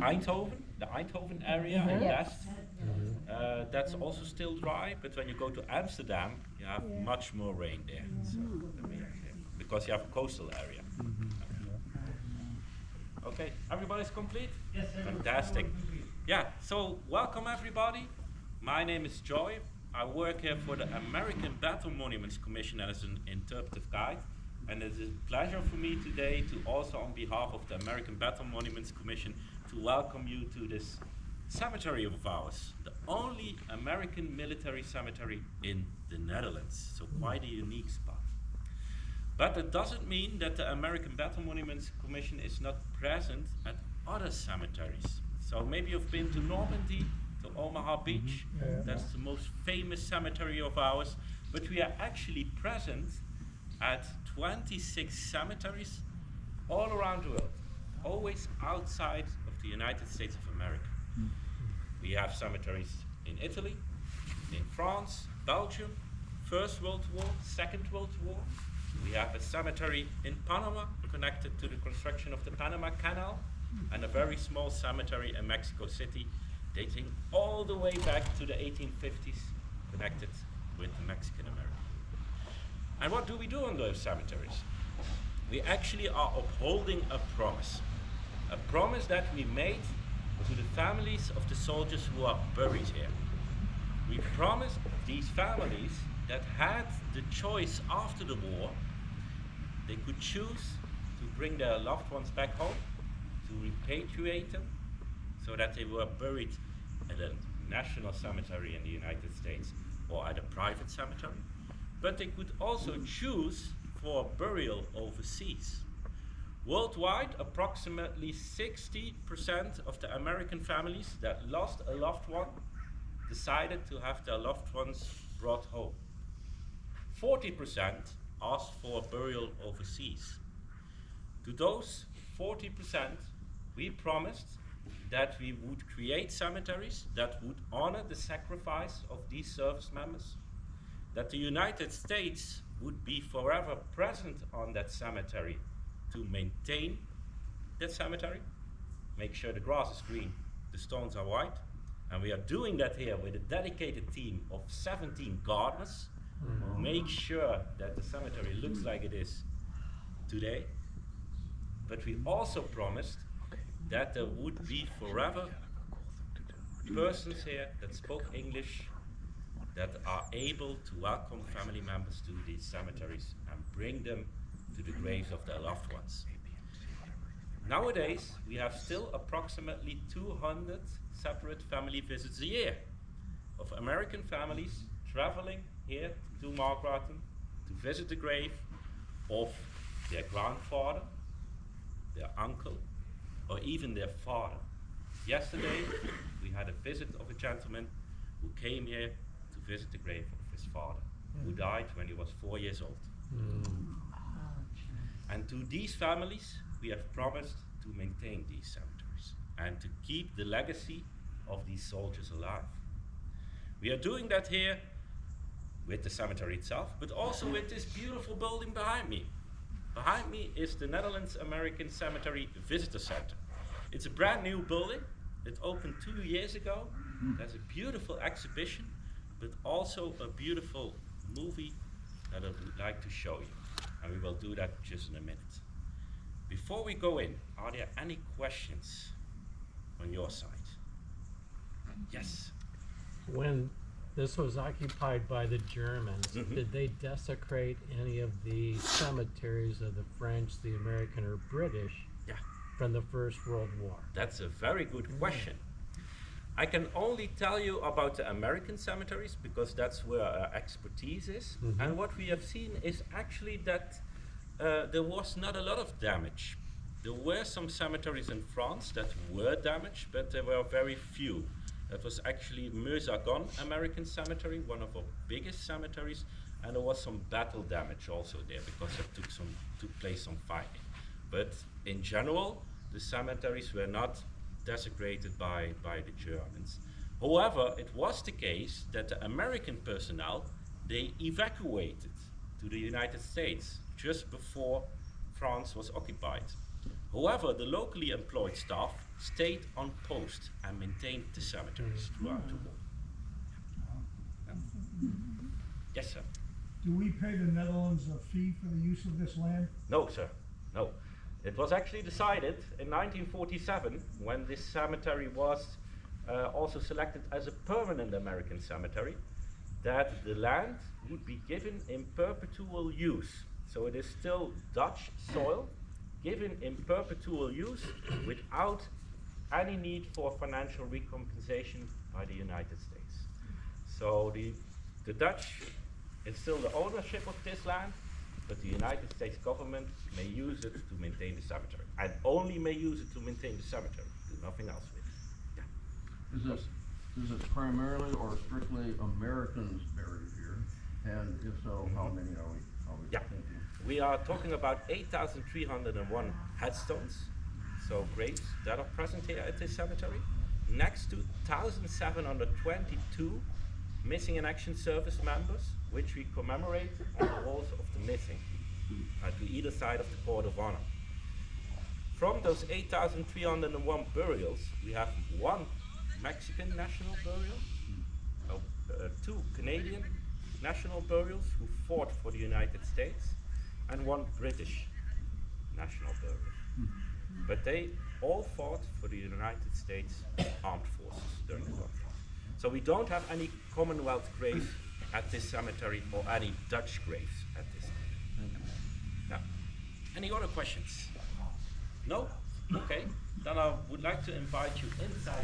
Eindhoven, the Eindhoven area in west. That's also still dry, but when you go to Amsterdam, you have much more rain there. So, than we have here, because you have a coastal area. Okay, everybody's complete? Yes, sir. Fantastic. Yeah, so welcome everybody. My name is Joy. I work here for the American Battle Monuments Commission as an interpretive guide. And it is a pleasure for me today to also, on behalf of the American Battle Monuments Commission, to welcome you to this cemetery of ours, the only American military cemetery in the Netherlands. So quite a unique spot. But that doesn't mean that the American Battle Monuments Commission is not present at other cemeteries. So maybe you've been to Normandy, to Omaha Beach. That's the most famous cemetery of ours. But we are actually present at 26 cemeteries all around the world, always outside of the United States of America. We have cemeteries in Italy, in France, Belgium, First World War, Second World War. We have a cemetery in Panama connected to the construction of the Panama Canal, and a very small cemetery in Mexico City dating all the way back to the 1850s, connected with the Mexican America. And what do we do on those cemeteries? We actually are upholding a promise that we made to the families of the soldiers who are buried here. We promised these families that had the choice after the war, they could choose to bring their loved ones back home, to repatriate them, so that they were buried at a national cemetery in the United States or at a private cemetery. But they could also choose for burial overseas. Worldwide, approximately 60% of the American families that lost a loved one decided to have their loved ones brought home. 40% asked for burial overseas. To those 40%, we promised that we would create cemeteries that would honor the sacrifice of these service members, that the United States would be forever present on that cemetery to maintain that cemetery, make sure the grass is green, the stones are white, and we are doing that here with a dedicated team of 17 gardeners who make sure that the cemetery looks like it is today. But we also promised that there would be forever persons here that spoke English, that are able to welcome family members to these cemeteries and bring them to the graves of their loved ones. Nowadays, we have still approximately 200 separate family visits a year of American families traveling here to Margraten to visit the grave of their grandfather, their uncle, or even their father. Yesterday, we had a visit of a gentleman who came here to visit the grave of his father, who died when he was 4 years old. And to these families, we have promised to maintain these cemeteries and to keep the legacy of these soldiers alive. We are doing that here with the cemetery itself, but also with this beautiful building behind me. Behind me is the Netherlands American Cemetery Visitor Center. It's a brand new building. It opened 2 years ago. There's a beautiful exhibition, but also a beautiful movie that I would like to show you. And we will do that just in a minute. Before we go in, are there any questions on your side? Yes? When this was occupied by the Germans, did they desecrate any of the cemeteries of the French, the American, or British from the First World War? That's a very good question. I can only tell you about the American cemeteries because that's where our expertise is. And what we have seen is actually that there was not a lot of damage. There were some cemeteries in France that were damaged, but there were very few. That was actually Meuse-Argonne American Cemetery, one of our biggest cemeteries, and there was some battle damage also there because it took place some fighting. But in general, the cemeteries were not desecrated by the Germans. However, it was the case that the American personnel, they evacuated to the United States just before France was occupied. However, the locally employed staff stayed on post and maintained the cemeteries throughout the war. Yeah. Yes, sir. Do we pay the Netherlands a fee for the use of this land? No, sir. No. It was actually decided in 1947, when this cemetery was also selected as a permanent American cemetery, that the land would be given in perpetual use. So it is still Dutch soil, given in perpetual use without any need for financial recompensation by the United States. So the Dutch is still the ownership of this land, but the United States government may use it to maintain the cemetery, and only may use it to maintain the cemetery, do nothing else with it. Yeah. Is it primarily or strictly Americans buried here? And if so, how many are we Yeah. thinking? We are talking about 8,301 headstones, so graves that are present here at this cemetery, next to 1,722 missing in action service members, which we commemorate on the walls of the missing, to either side of the Court of Honor. From those 8,301 burials, we have one Mexican national burial, 2 Canadian national burials who fought for the United States, and 1 British national burial. But they all fought for the United States Armed Forces during the conflict. So we don't have any Commonwealth graves at this cemetery or any Dutch graves at this cemetery. Now, any other questions? No? Okay, then I would like to invite you inside